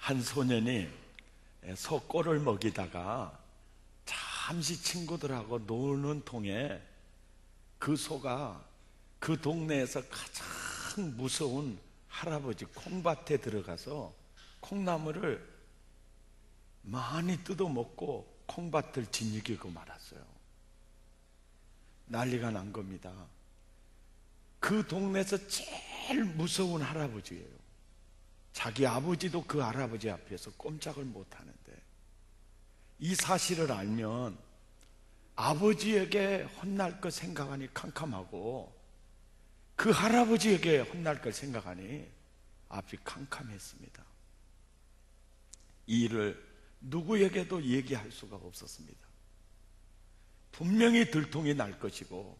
한 소년이 소 꼴을 먹이다가 잠시 친구들하고 노는 통에 그 소가 그 동네에서 가장 무서운 할아버지 콩밭에 들어가서 콩나물을 많이 뜯어먹고 콩밭을 짓이기고 말았어요. 난리가 난 겁니다. 그 동네에서 제일 무서운 할아버지예요. 자기 아버지도 그 할아버지 앞에서 꼼짝을 못하는데, 이 사실을 알면 아버지에게 혼날 것 생각하니 캄캄하고 그 할아버지에게 혼날 걸 생각하니 앞이 캄캄했습니다. 이 일을 누구에게도 얘기할 수가 없었습니다. 분명히 들통이 날 것이고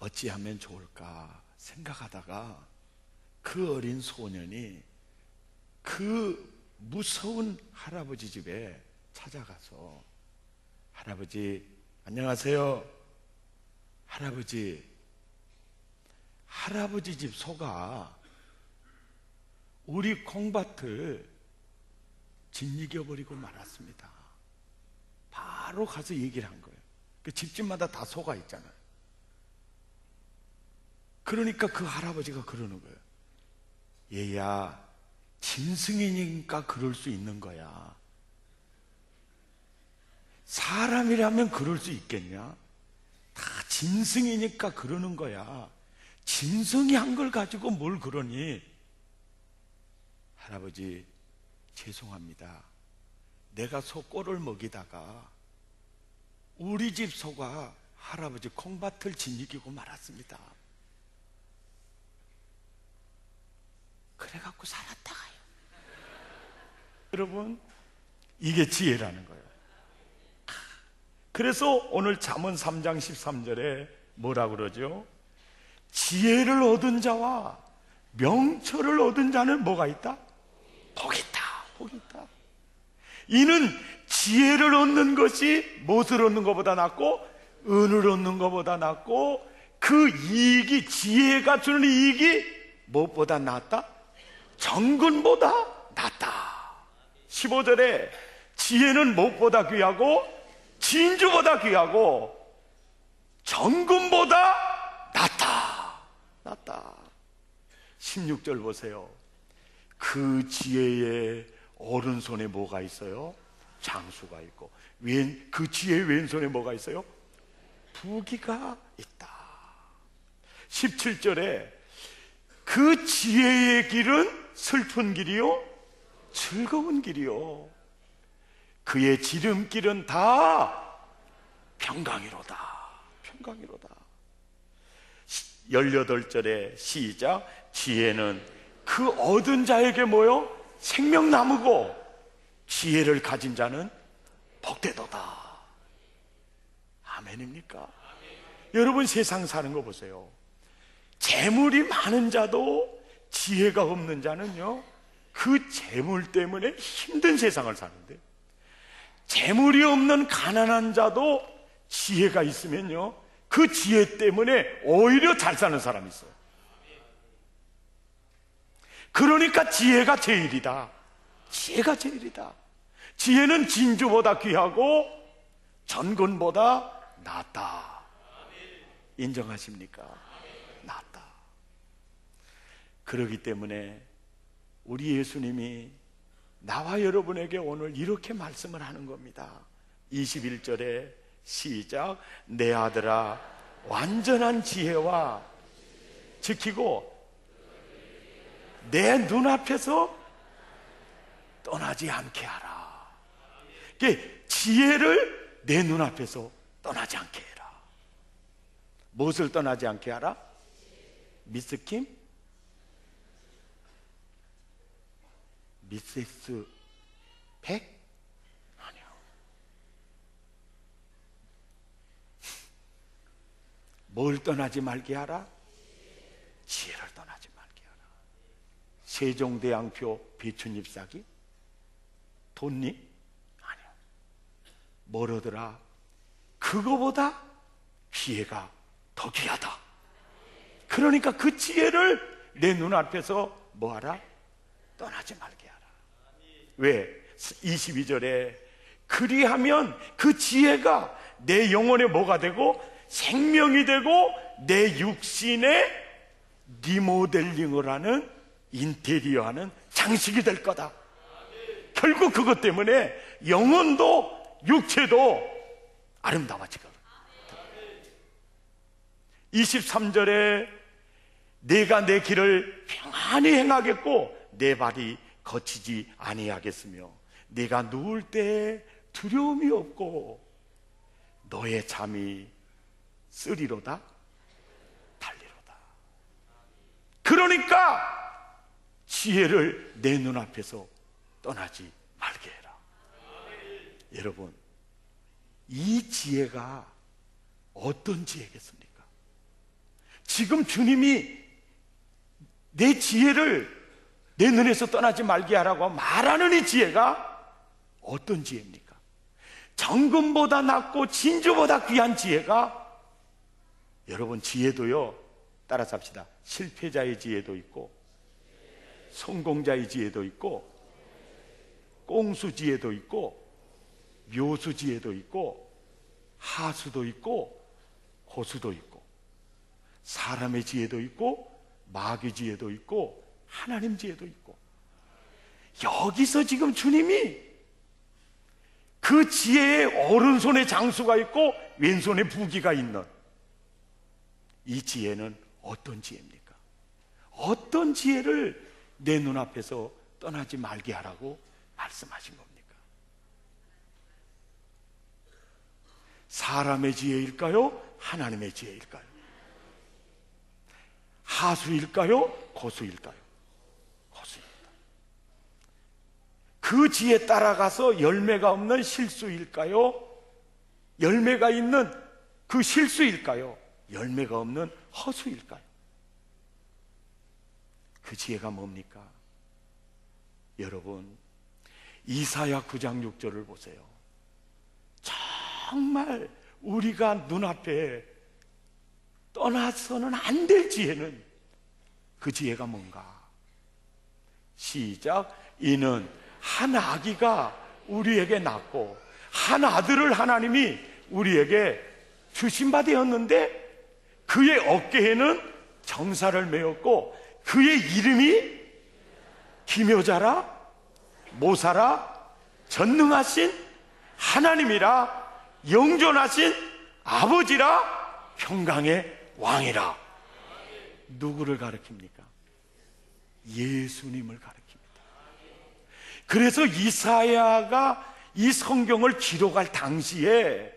어찌하면 좋을까 생각하다가 그 어린 소년이 그 무서운 할아버지 집에 찾아가서, 할아버지 안녕하세요. 할아버지 집 소가 우리 콩밭을 짓이겨버리고 말았습니다. 바로 가서 얘기를 한 거예요. 그 집집마다 다 소가 있잖아요. 그러니까 그 할아버지가 그러는 거예요. 얘야, 짐승이니까 그럴 수 있는 거야. 사람이라면 그럴 수 있겠냐? 다 짐승이니까 그러는 거야. 짐승이 한 걸 가지고 뭘 그러니? 할아버지 죄송합니다. 내가 소 꼴을 먹이다가 우리 집 소가 할아버지 콩밭을 짓이기고 말았습니다. 그래갖고 살았다가요. 여러분, 이게 지혜라는 거예요. 그래서 오늘 잠언 3장 13절에 뭐라 그러죠? 지혜를 얻은 자와 명철을 얻은 자는 뭐가 있다? 복이 있다. 복이 있다. 이는 지혜를 얻는 것이 무엇을 얻는 것보다 낫고 은을 얻는 것보다 낫고, 그 이익이, 지혜가 주는 이익이 무엇보다 낫다? 정금보다 낫다. 15절에 지혜는 무엇보다 귀하고 진주보다 귀하고 정금보다 낫다. 16절 보세요. 그 지혜의 오른손에 뭐가 있어요? 장수가 있고 그 지혜의 왼손에 뭐가 있어요? 부귀가 있다. 17절에 그 지혜의 길은 슬픈 길이요 즐거운 길이요 그의 지름길은 다 평강이로다. 18절에 시작. 지혜는 그 얻은 자에게 뭐요? 생명나무고 지혜를 가진 자는 복되도다. 아멘입니까? 아멘. 여러분, 세상 사는 거 보세요. 재물이 많은 자도 지혜가 없는 자는요, 그 재물 때문에 힘든 세상을 사는데, 재물이 없는 가난한 자도 지혜가 있으면요, 그 지혜 때문에 오히려 잘 사는 사람이 있어요. 그러니까 지혜가 제일이다. 지혜가 제일이다. 지혜는 진주보다 귀하고 전근보다 낫다. 인정하십니까? 낫다. 그렇기 때문에 우리 예수님이 나와 여러분에게 오늘 이렇게 말씀을 하는 겁니다. 21절에 시작. 내 아들아, 완전한 지혜와 지키고 내 눈앞에서 떠나지 않게 하라. 지혜를 내 눈앞에서 떠나지 않게 해라. 무엇을 떠나지 않게 하라? 미스킴? 미세스 100? 아니요. 뭘 떠나지 말게 하라? 지혜를 떠나지 말게 하라. 세종대왕표 배춧잎 사기? 돈잎? 아니요. 뭘 얻으라? 그거보다 지혜가 더 귀하다. 그러니까 그 지혜를 내 눈앞에서 뭐하라? 떠나지 말게 하라. 왜? 22절에 그리하면 그 지혜가 내 영혼에 뭐가 되고 생명이 되고 내 육신에 리모델링을 하는, 인테리어하는 장식이 될 거다. 결국 그것 때문에 영혼도 육체도 아름다워지거든. 23절에 내가 내 길을 평안히 행하겠고 내 발이 거치지 아니하겠으며 내가 누울 때 두려움이 없고 너의 잠이 쓰리로다 달리로다. 그러니까 지혜를 내 눈앞에서 떠나지 말게 해라. 여러분, 이 지혜가 어떤 지혜겠습니까? 지금 주님이 내 지혜를 내 눈에서 떠나지 말게 하라고 말하는 이 지혜가 어떤 지혜입니까? 정금보다 낫고 진주보다 귀한 지혜가, 여러분, 지혜도요, 따라서 합시다. 실패자의 지혜도 있고 성공자의 지혜도 있고 꽁수 지혜도 있고 묘수 지혜도 있고 하수도 있고 호수도 있고 사람의 지혜도 있고 마귀 지혜도 있고 하나님 지혜도 있고. 여기서 지금 주님이 그 지혜에 오른손에 장수가 있고 왼손에 부기가 있는 이 지혜는 어떤 지혜입니까? 어떤 지혜를 내 눈앞에서 떠나지 말게 하라고 말씀하신 겁니까? 사람의 지혜일까요? 하나님의 지혜일까요? 하수일까요? 고수일까요? 고수입니다. 그 지혜에 따라가서 열매가 없는 실수일까요? 열매가 있는 그 실수일까요? 열매가 없는 허수일까요? 그 지혜가 뭡니까? 여러분, 이사야 9장 6절을 보세요. 정말 우리가 눈앞에 떠나서는 안 될 지혜는, 그 지혜가 뭔가? 시작. 이는 한 아기가 우리에게 낳고 한 아들을 하나님이 우리에게 주신 바 되었는데 그의 어깨에는 정사를 메었고 그의 이름이 기묘자라 모사라 전능하신 하나님이라 영존하신 아버지라 평강의 왕이라. 누구를 가리킵니까? 예수님을 가리킵니다. 그래서 이사야가 이 성경을 기록할 당시에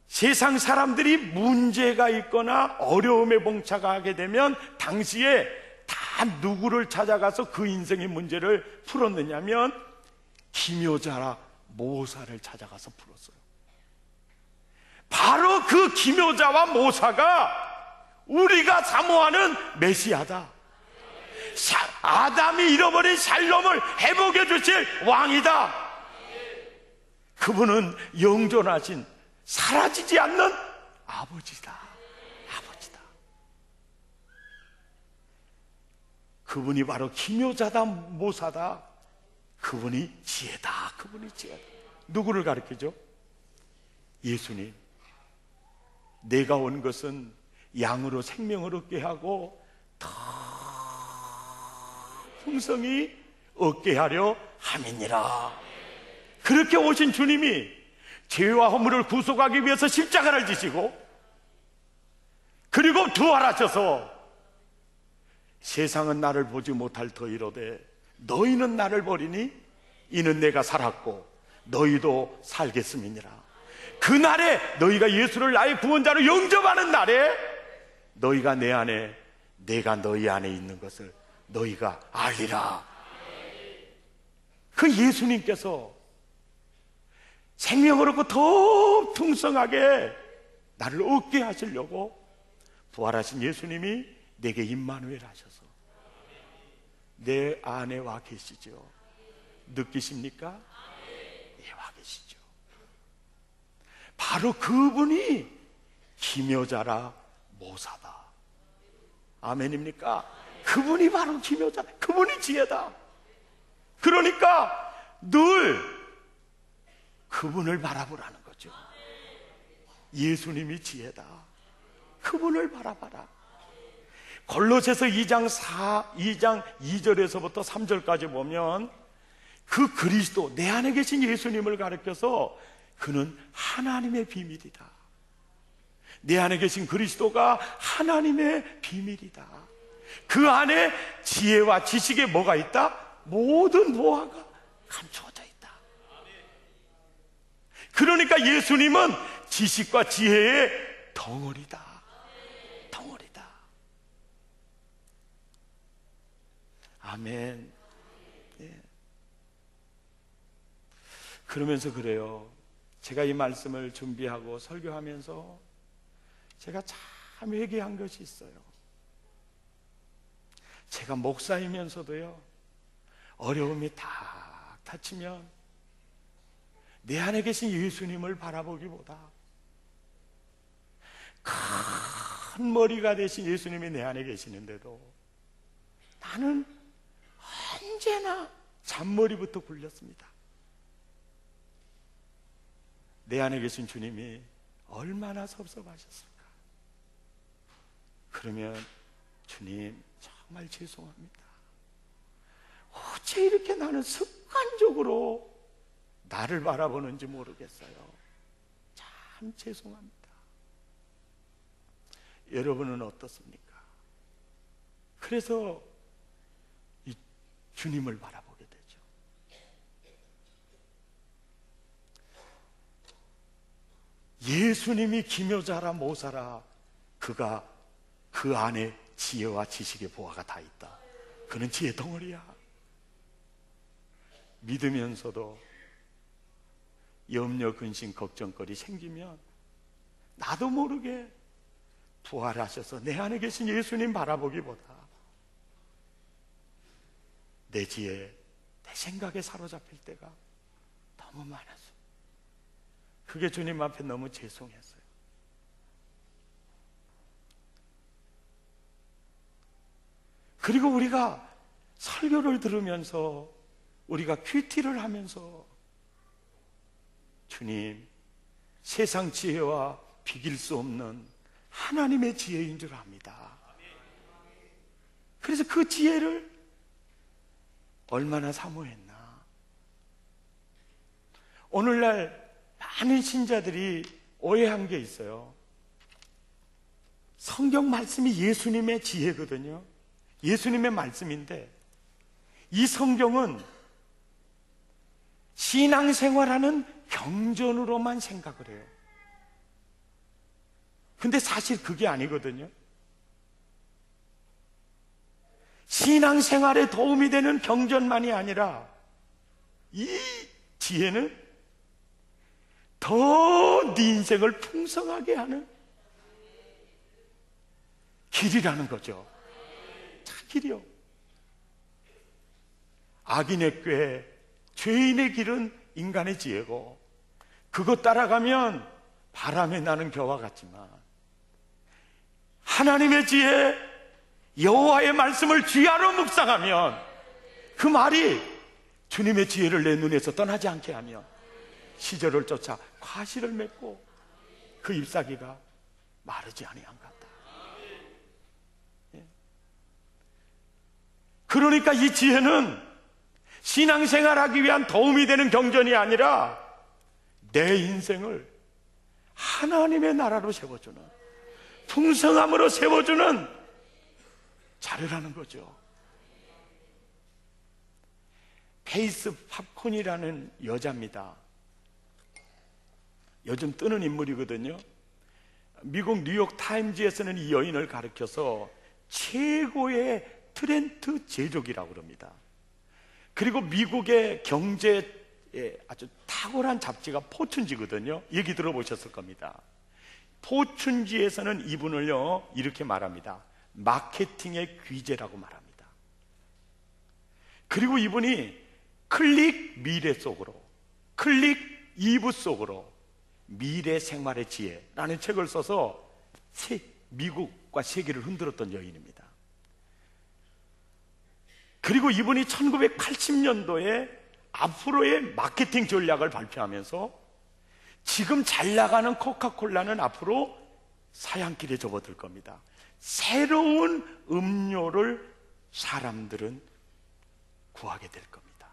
세상 사람들이 문제가 있거나 어려움에 봉착하게 되면 당시에 다 누구를 찾아가서 그 인생의 문제를 풀었느냐면 기묘자라 모사를 찾아가서 풀었어요. 바로 그 기묘자와 모사가 우리가 사모하는 메시아다. 아담이 잃어버린 샬롬을 회복해 주실 왕이다. 그분은 영존하신 사라지지 않는 아버지다. 아버지다. 그분이 바로 기묘자다, 모사다. 그분이 지혜다. 그분이 지혜다. 누구를 가리키죠? 예수님. 내가 온 것은 양으로 생명을 얻게 하고 더 풍성히 얻게 하려 함이니라. 그렇게 오신 주님이 죄와 허물을 구속하기 위해서 십자가를 지시고 그리고 부활하셔서 세상은 나를 보지 못할 터이로되 너희는 나를 버리니 이는 내가 살았고 너희도 살겠음이니라. 그날에 너희가 예수를 나의 구원자로 영접하는 날에 너희가 내 안에 내가 너희 안에 있는 것을 너희가 알리라. 그 예수님께서 생명을 얻고 더 풍성하게 나를 얻게 하시려고 부활하신 예수님이 내게 임마누엘 하셔서 내 안에 와 계시죠. 느끼십니까? 예, 와 계시죠. 바로 그분이 기묘자라 모사다. 아멘입니까? 그분이 바로 기묘자다. 그분이 지혜다. 그러니까 늘 그분을 바라보라는 거죠. 예수님이 지혜다. 그분을 바라봐라. 골로새서 2장 2절에서부터 3절까지 보면 그 그리스도, 내 안에 계신 예수님을 가리켜서 그는 하나님의 비밀이다. 내 안에 계신 그리스도가 하나님의 비밀이다. 그 안에 지혜와 지식에 뭐가 있다? 모든 보화가 감추어져 있다. 그러니까 예수님은 지식과 지혜의 덩어리다. 덩어리다. 아멘. 예. 그러면서 그래요. 제가 이 말씀을 준비하고 설교하면서 제가 참 회개한 것이 있어요. 제가 목사이면서도요, 어려움이 탁 닥치면 내 안에 계신 예수님을 바라보기보다 큰 머리가 되신 예수님이 내 안에 계시는데도 나는 언제나 잔머리부터 굴렸습니다. 내 안에 계신 주님이 얼마나 섭섭하셨을까. 그러면 주님 정말 죄송합니다. 어째 이렇게 나는 습관적으로 나를 바라보는지 모르겠어요. 참 죄송합니다. 여러분은 어떻습니까? 그래서 이 주님을 바라보게 되죠. 예수님이 기묘자라 모사라, 그가 그 안에 지혜와 지식의 보화가 다 있다. 그는 지혜 덩어리야. 믿으면서도 염려, 근심, 걱정거리 생기면 나도 모르게 부활하셔서 내 안에 계신 예수님 바라보기보다 내 지혜, 내 생각에 사로잡힐 때가 너무 많아서 그게 주님 앞에 너무 죄송했어요. 그리고 우리가 설교를 들으면서, 우리가 큐티를 하면서 주님, 세상 지혜와 비길 수 없는 하나님의 지혜인 줄 압니다. 그래서 그 지혜를 얼마나 사모했나. 오늘날 많은 신자들이 오해한 게 있어요. 성경 말씀이 예수님의 지혜거든요. 예수님의 말씀인데 이 성경은 신앙생활하는 경전으로만 생각을 해요. 근데 사실 그게 아니거든요. 신앙생활에 도움이 되는 경전만이 아니라 이 지혜는 더 네 인생을 풍성하게 하는 길이라는 거죠. 참 길이요. 악인의 꾀, 죄인의 길은 인간의 지혜고 그것 따라가면 바람에 나는 겨와 같지만 하나님의 지혜, 여호와의 말씀을 귀하로 묵상하면 그 말이 주님의 지혜를 내 눈에서 떠나지 않게 하며 시절을 쫓아 과실을 맺고 그 잎사귀가 마르지 아니한 같다. 그러니까 이 지혜는 신앙생활하기 위한 도움이 되는 경전이 아니라 내 인생을 하나님의 나라로 세워주는, 풍성함으로 세워주는 자료라는 거죠. 페이스 팝콘이라는 여자입니다. 요즘 뜨는 인물이거든요. 미국 뉴욕 타임즈에서는 이 여인을 가리켜서 최고의 트렌드 제조기라고 그럽니다. 그리고 미국의 경제에 아주 탁월한 잡지가 포춘지거든요. 얘기 들어보셨을 겁니다. 포춘지에서는 이분을요 이렇게 말합니다. 마케팅의 귀재라고 말합니다. 그리고 이분이 클릭 미래 속으로, 클릭 이브 속으로 미래 생활의 지혜라는 책을 써서 미국과 세계를 흔들었던 여인입니다. 그리고 이분이 1980년도에 앞으로의 마케팅 전략을 발표하면서 지금 잘 나가는 코카콜라는 앞으로 사양길에 접어들 겁니다. 새로운 음료를 사람들은 구하게 될 겁니다.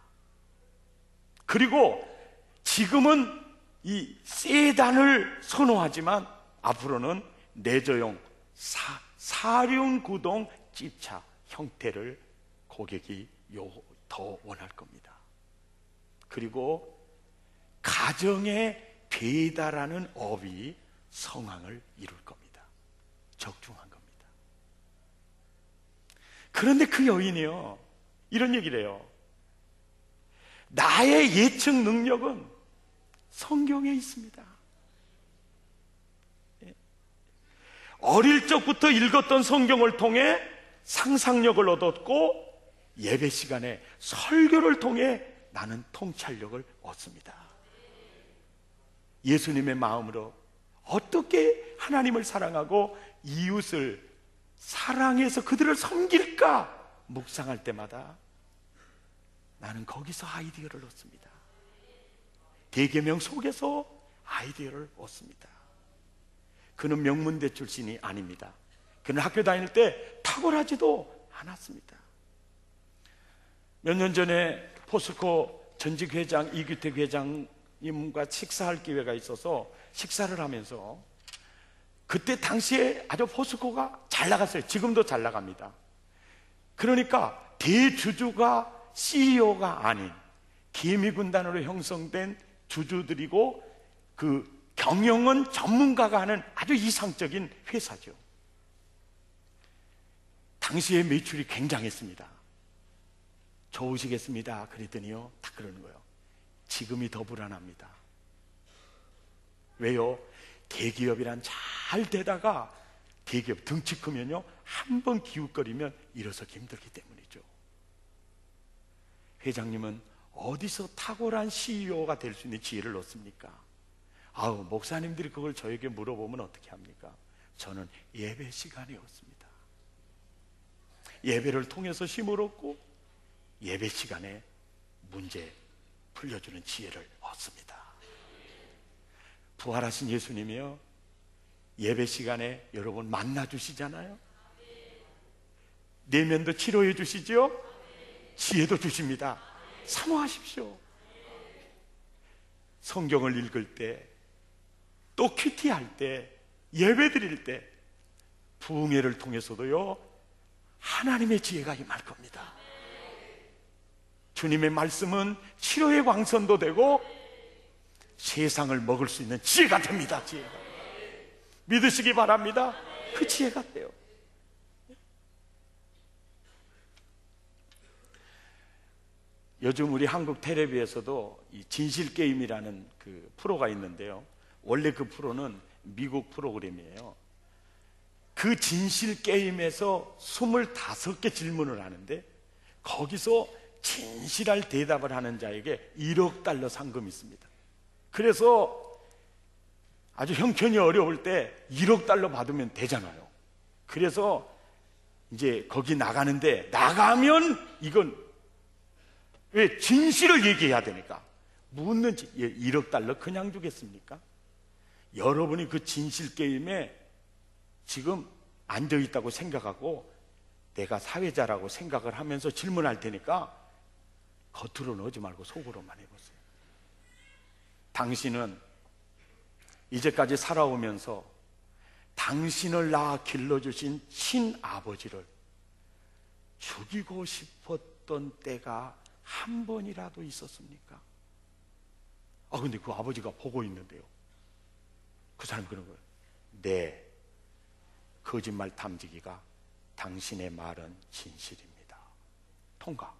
그리고 지금은 이 세단을 선호하지만 앞으로는 내조용 사륜구동 찝차 형태를 고객이 더 원할 겁니다. 그리고 가정에 배달하는 업이 성황을 이룰 겁니다. 적중한 겁니다. 그런데 그 여인이요, 이런 얘기를 해요. 나의 예측 능력은 성경에 있습니다. 어릴 적부터 읽었던 성경을 통해 상상력을 얻었고, 예배 시간에 설교를 통해 나는 통찰력을 얻습니다. 예수님의 마음으로 어떻게 하나님을 사랑하고 이웃을 사랑해서 그들을 섬길까 묵상할 때마다 나는 거기서 아이디어를 얻습니다. 대계명 속에서 아이디어를 얻습니다. 그는 명문대 출신이 아닙니다. 그는 학교 다닐 때 탁월하지도 않았습니다. 몇 년 전에 포스코 전직 회장 이규택 회장님과 식사할 기회가 있어서 식사를 하면서 그때 당시에 아주 포스코가 잘 나갔어요. 지금도 잘 나갑니다. 그러니까 대주주가 CEO가 아닌 개미군단으로 형성된 주주들이고 그 경영은 전문가가 하는 아주 이상적인 회사죠. 당시에 매출이 굉장했습니다. 좋으시겠습니다. 그랬더니요, 딱 그러는 거예요. 지금이 더 불안합니다. 왜요? 대기업이란 잘 되다가 대기업 등치 크면요, 한 번 기웃거리면 일어서기 힘들기 때문이죠. 회장님은 어디서 탁월한 CEO가 될 수 있는 지혜를 얻습니까? 아우, 목사님들이 그걸 저에게 물어보면 어떻게 합니까? 저는 예배 시간에 얻습니다. 예배를 통해서 힘을 얻고 예배 시간에 문제 풀려주는 지혜를 얻습니다. 부활하신 예수님이요, 예배 시간에 여러분 만나 주시잖아요. 내면도 치료해 주시죠. 지혜도 주십니다. 사모하십시오. 성경을 읽을 때, 또 큐티할 때, 예배 드릴 때 부흥회를 통해서도요, 하나님의 지혜가 임할 겁니다. 주님의 말씀은 치료의 광선도 되고 세상을 먹을 수 있는 지혜가 됩니다. 지혜가. 믿으시기 바랍니다. 그 지혜가 돼요. 요즘 우리 한국 텔레비에서도 이 진실게임이라는 그 프로가 있는데요, 원래 그 프로는 미국 프로그램이에요. 그 진실게임에서 25개 질문을 하는데 거기서 진실할 대답을 하는 자에게 1억 달러 상금이 있습니다. 그래서 아주 형편이 어려울 때 1억 달러 받으면 되잖아요. 그래서 이제 거기 나가는데, 나가면 이건 왜 진실을 얘기해야 되니까 묻는지. 1억 달러 그냥 주겠습니까? 여러분이 그 진실 게임에 지금 앉아있다고 생각하고 내가 사회자라고 생각을 하면서 질문할 테니까 겉으로는 하지 말고 속으로만 해보세요. 당신은 이제까지 살아오면서 당신을 낳아 길러주신 친아버지를 죽이고 싶었던 때가 한 번이라도 있었습니까? 근데 그 아버지가 보고 있는데요. 그 사람이 그런 거예요. 네, 거짓말 탐지기가 당신의 말은 진실입니다. 통과.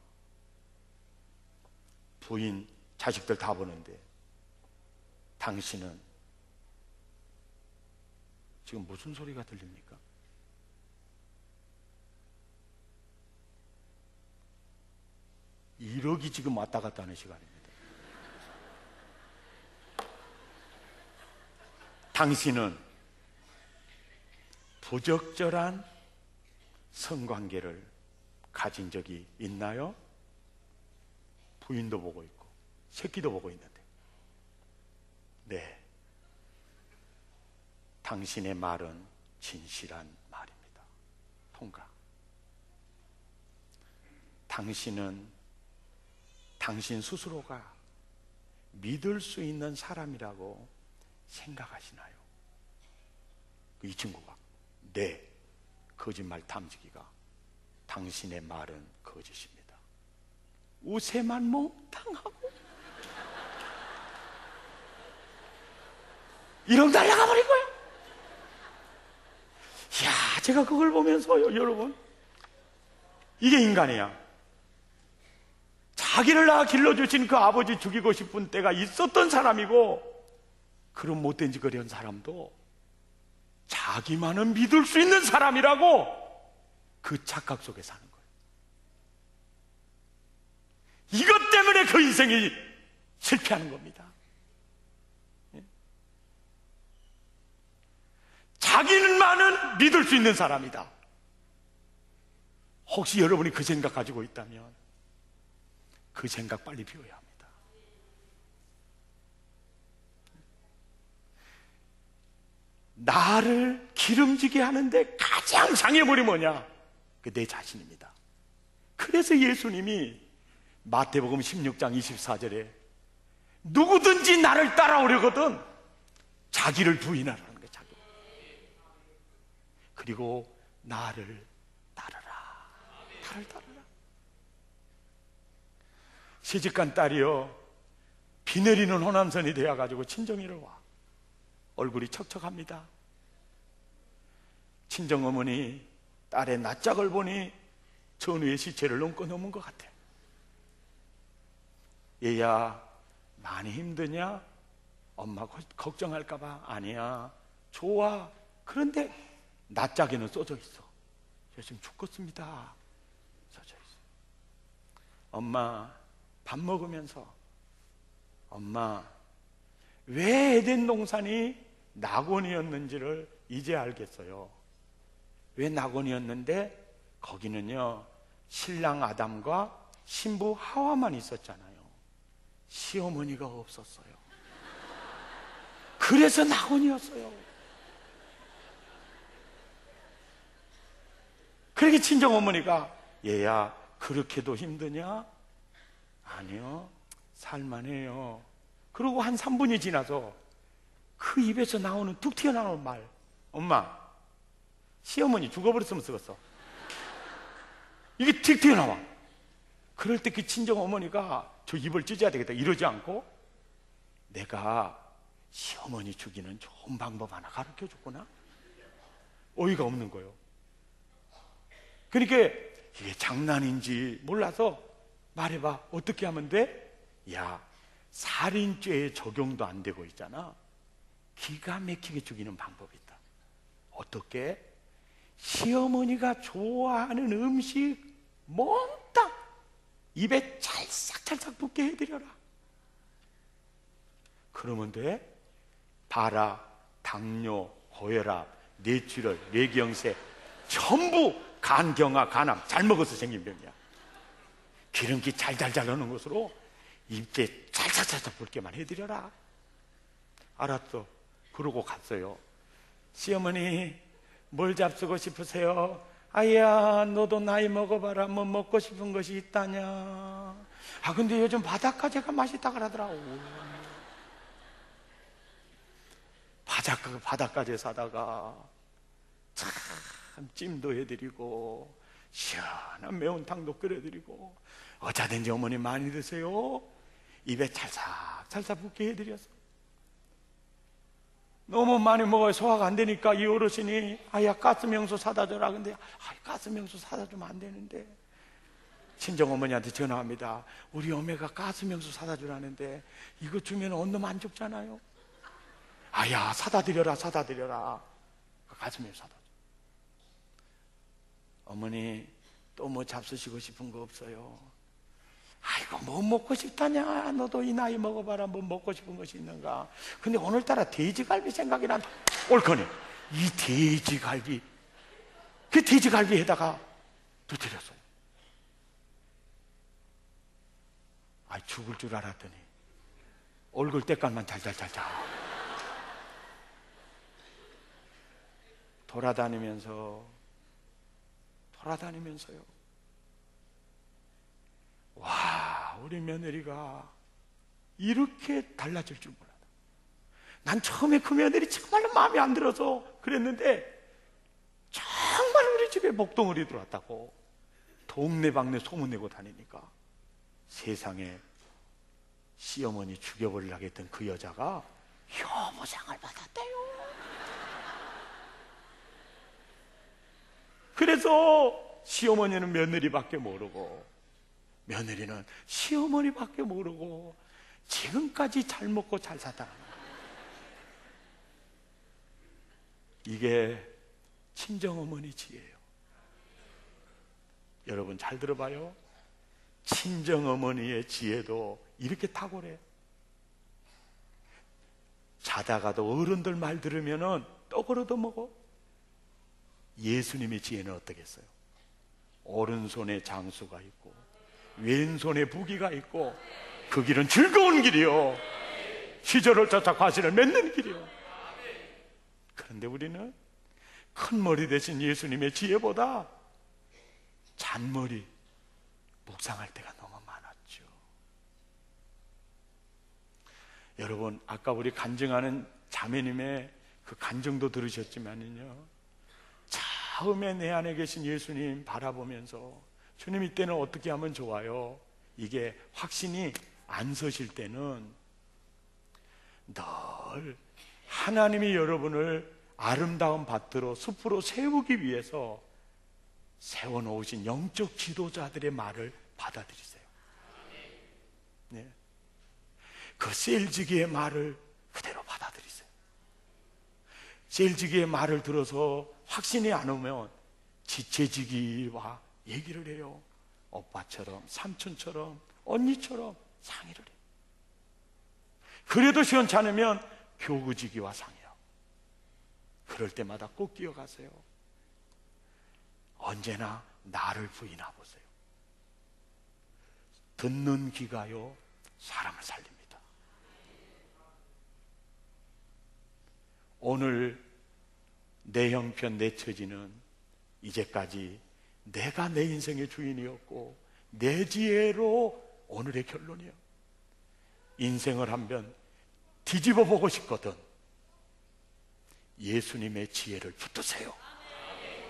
부인, 자식들 다 보는데 당신은 지금 무슨 소리가 들립니까? 일억이 지금 왔다 갔다 하는 시간입니다. 당신은 부적절한 성관계를 가진 적이 있나요? 부인도 보고 있고 새끼도 보고 있는데. 네, 당신의 말은 진실한 말입니다. 통과. 당신은 당신 스스로가 믿을 수 있는 사람이라고 생각하시나요? 이 친구가 네, 거짓말 탐지기가 당신의 말은 거짓입니다. 우세만 몽탕하고 이러고 날아가 버린 거예요. 이야, 제가 그걸 보면서요, 여러분, 이게 인간이야. 자기를 낳아 길러주신 그 아버지 죽이고 싶은 때가 있었던 사람이고, 그런 못된 짓거리 한 사람도 자기만은 믿을 수 있는 사람이라고 그 착각 속에 사는 거예요. 이것 때문에 그 인생이 실패하는 겁니다. 자기만은 믿을 수 있는 사람이다. 혹시 여러분이 그 생각 가지고 있다면 그 생각 빨리 비워야 합니다. 나를 기름지게 하는데 가장 장애물이 뭐냐? 그 내 자신입니다. 그래서 예수님이 마태복음 16장 24절에 누구든지 나를 따라오려거든 자기를 부인하라는 거예요. 자기. 그리고 나를 따르라. 나를 따르라. 시집간 딸이요, 비 내리는 호남선이 되어가지고 친정이를 와. 얼굴이 척척합니다. 친정어머니 딸의 낯짝을 보니 전우의 시체를 넘고 넘은 것 같아. 얘야, 많이 힘드냐? 엄마 걱정할까봐. 아니야, 좋아. 그런데 낯짝에는 써져 있어. 저 지금 죽겠습니다. 써져 있어. 엄마, 밥 먹으면서 엄마, 왜 에덴 동산이 낙원이었는지를 이제 알겠어요. 왜 낙원이었는데 거기는요, 신랑 아담과 신부 하와만 있었잖아요. 시어머니가 없었어요. 그래서 낙원이었어요. 그렇게 친정어머니가 얘야, 그렇게도 힘드냐? 아니요, 살만해요. 그리고 한 3분이 지나서 그 입에서 나오는 툭 튀어나오는 말, 엄마, 시어머니 죽어버렸으면 쓰겠어. 이게 툭 튀어나와. 그럴 때 그 친정어머니가 저 입을 찢어야 되겠다 이러지 않고, 내가 시어머니 죽이는 좋은 방법 하나 가르쳐 줬구나. 어이가 없는 거예요. 그러니까 이게 장난인지 몰라서 말해봐, 어떻게 하면 돼? 야, 살인죄에 적용도 안 되고 있잖아. 기가 막히게 죽이는 방법이 있다. 어떻게? 시어머니가 좋아하는 음식 몽땅 입에 찰싹찰싹 붙게 해드려라. 그러면 돼? 발화, 당뇨, 고혈압, 뇌출혈, 뇌경색 전부 간경화, 간암 잘 먹어서 생긴 병이야. 기름기 잘잘잘 넣는 것으로 입에 찰싹찰싹 붙게만 해드려라. 알았어. 그러고 갔어요. 시어머니, 뭘 잡수고 싶으세요? 아야, 너도 나이 먹어봐라. 뭐 먹고 싶은 것이 있다냐? 아, 근데 요즘 바닷가재가 맛있다 그러더라고. 바닷가재 사다가 참 찜도 해드리고 시원한 매운탕도 끓여드리고, 어쩌든지 어머니 많이 드세요. 입에 찰싹찰싹 붙게 해드렸어. 너무 많이 먹어야 소화가 안 되니까 이 어르신이 아야, 가스명수 사다 줘라. 근데 가스명수 사다 주면 안 되는데, 친정어머니한테 전화합니다. 우리 어머니가 가스명수 사다 주라는데 이거 주면 언놈 안 죽잖아요. 아야, 사다 드려라, 사다 드려라. 가스명수 사다 줘. 어머니, 또 뭐 잡수시고 싶은 거 없어요? 아이고, 뭐 먹고 싶다냐? 너도 이 나이 먹어봐라. 뭐 먹고 싶은 것이 있는가? 근데 오늘따라 돼지갈비 생각이 난다. 옳거니, 이 돼지갈비, 그 돼지갈비에다가 또 드렸어요. 죽을 줄 알았더니 얼굴 때깔만 잘잘잘잘 돌아다니면서요. 와, 우리 며느리가 이렇게 달라질 줄 몰랐다. 난 처음에 그 며느리 정말로 마음에 안 들어서 그랬는데 정말 우리 집에 목동을이 들어왔다고 동네방네 소문내고 다니니까 세상에 시어머니 죽여버리려고 했던 그 여자가 효부상을 받았대요. 그래서 시어머니는 며느리밖에 모르고 며느리는 시어머니밖에 모르고 지금까지 잘 먹고 잘 사다. 이게 친정어머니 지혜예요. 여러분 잘 들어봐요. 친정어머니의 지혜도 이렇게 탁월해요. 자다가도 어른들 말 들으면은 떡을 얻어먹어. 예수님의 지혜는 어떻겠어요? 오른손에 장수가 있고 왼손에 부귀가 있고 그 길은 즐거운 길이요, 시절을 쫓아 과실을 맺는 길이요. 그런데 우리는 큰 머리 대신 예수님의 지혜보다 잔머리 묵상할 때가 너무 많았죠. 여러분, 아까 우리 간증하는 자매님의 그 간증도 들으셨지만요, 처음에 내 안에 계신 예수님 바라보면서 주님 이때는 어떻게 하면 좋아요? 이게 확신이 안 서실 때는 늘 하나님이 여러분을 아름다운 밭으로 숲으로 세우기 위해서 세워놓으신 영적 지도자들의 말을 받아들이세요. 네. 그 셀지기의 말을 그대로 받아들이세요. 셀지기의 말을 들어서 확신이 안 오면 지체지기와 얘기를 해요. 오빠처럼, 삼촌처럼, 언니처럼 상의를 해요. 그래도 시원치 않으면 교구지기와 상의해요. 그럴 때마다 꼭 기억하세요. 언제나 나를 부인하 보세요. 듣는 귀가요, 사람을 살립니다. 오늘 내 형편, 내 처지는 이제까지 내가 내 인생의 주인이었고 내 지혜로 오늘의 결론이에요. 인생을 한번 뒤집어 보고 싶거든 예수님의 지혜를 붙드세요.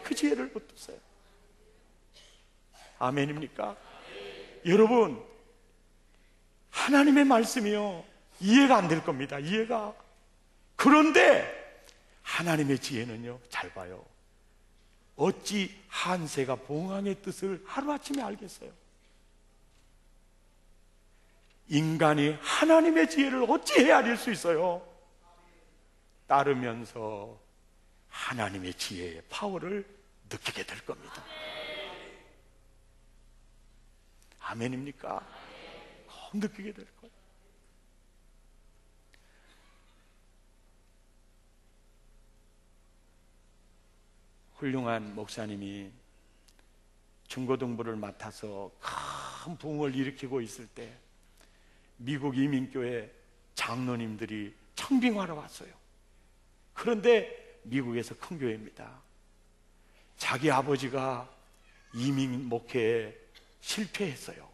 그 지혜를 붙드세요. 아멘입니까? 여러분, 하나님의 말씀이요, 이해가 안 될 겁니다. 이해가. 그런데 하나님의 지혜는요, 잘 봐요. 어찌 한새가 봉황의 뜻을 하루아침에 알겠어요? 인간이 하나님의 지혜를 어찌 헤아릴 수 있어요? 따르면서 하나님의 지혜의 파워를 느끼게 될 겁니다. 아멘입니까? 꼭 느끼게 될 거예요. 훌륭한 목사님이 중고등부를 맡아서 큰 부흥을 일으키고 있을 때 미국 이민교회 장로님들이 청빙하러 왔어요. 그런데 미국에서 큰 교회입니다. 자기 아버지가 이민 목회에 실패했어요.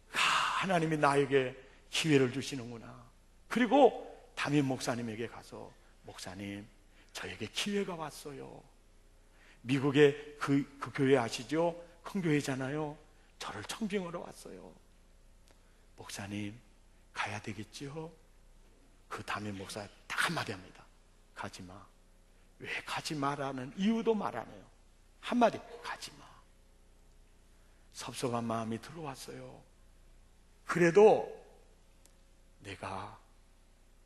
하나님이 나에게 기회를 주시는구나. 그리고 담임 목사님에게 가서, 목사님, 저에게 기회가 왔어요. 미국의 그 교회 아시죠? 큰 교회잖아요. 저를 청빙하러 왔어요. 목사님, 가야 되겠죠? 그 담임 목사 딱 한마디 합니다. 가지 마. 왜 가지 마라는 이유도 말 안 해요. 한마디, 가지 마. 섭섭한 마음이 들어왔어요. 그래도 내가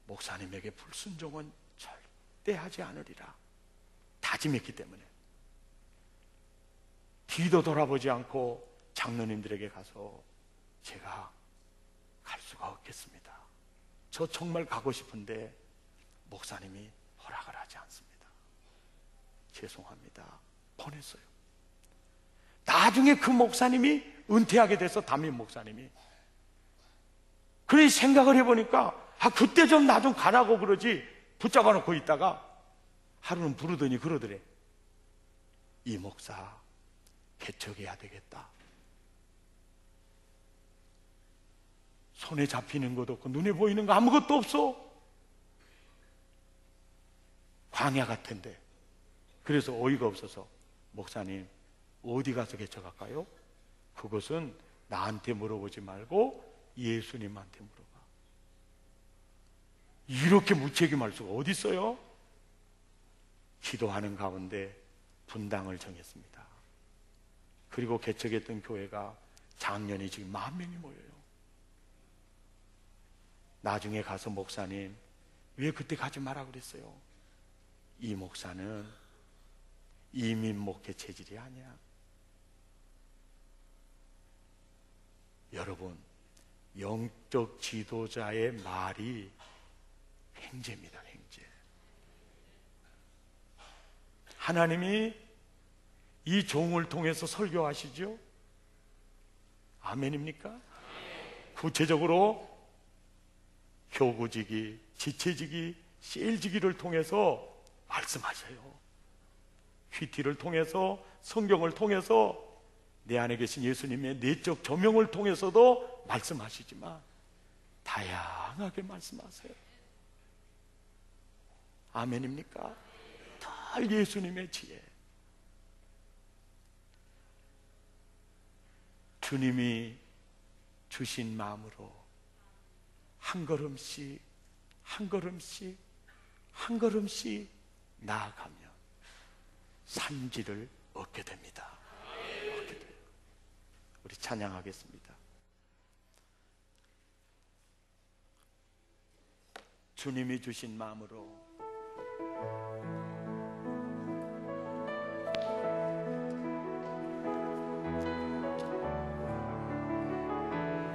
목사님에게 불순종은 절대 하지 않으리라 다짐했기 때문에 뒤도 돌아보지 않고 장로님들에게 가서, 제가 갈 수가 없겠습니다. 저 정말 가고 싶은데 목사님이 허락을 하지 않습니다. 죄송합니다. 보냈어요. 나중에 그 목사님이 은퇴하게 돼서 담임 목사님이 그래 생각을 해보니까 그때 좀 나 좀 가라고 그러지 붙잡아 놓고 있다가 하루는 부르더니 그러더래. 이 목사 개척해야 되겠다. 손에 잡히는 것도 없고 눈에 보이는 거 아무것도 없어. 광야 같은데. 그래서 어이가 없어서 목사님 어디 가서 개척할까요? 그것은 나한테 물어보지 말고 예수님한테 물어봐. 이렇게 무책임할 수가 어디 있어요? 기도하는 가운데 분당을 정했습니다. 그리고 개척했던 교회가 작년에 지금 10,000명이 모여요. 나중에 가서 목사님 왜 그때 가지 마라 그랬어요? 이 목사는 이민 목회 체질이 아니야. 여러분, 영적 지도자의 말이 횡재입니다. 횡재. 하나님이 이 종을 통해서 설교하시죠? 아멘입니까? 구체적으로 교구지기, 지체지기, 셀지기를 통해서 말씀하셔요. 휘티를 통해서, 성경을 통해서, 내 안에 계신 예수님의 내적 조명을 통해서도 말씀하시지만 다양하게 말씀하세요. 아멘입니까? 다 예수님의 지혜. 주님이 주신 마음으로 한 걸음씩 한 걸음씩 한 걸음씩 나아가면 산지를 얻게 됩니다. 얻게 돼요. 우리 찬양하겠습니다. 주님이 주신 마음으로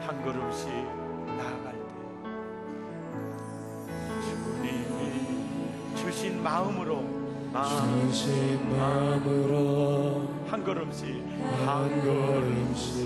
한 걸음씩 나아갈 때 주님이 주신 마음으로 한 걸음씩 한 걸음씩 한 걸음씩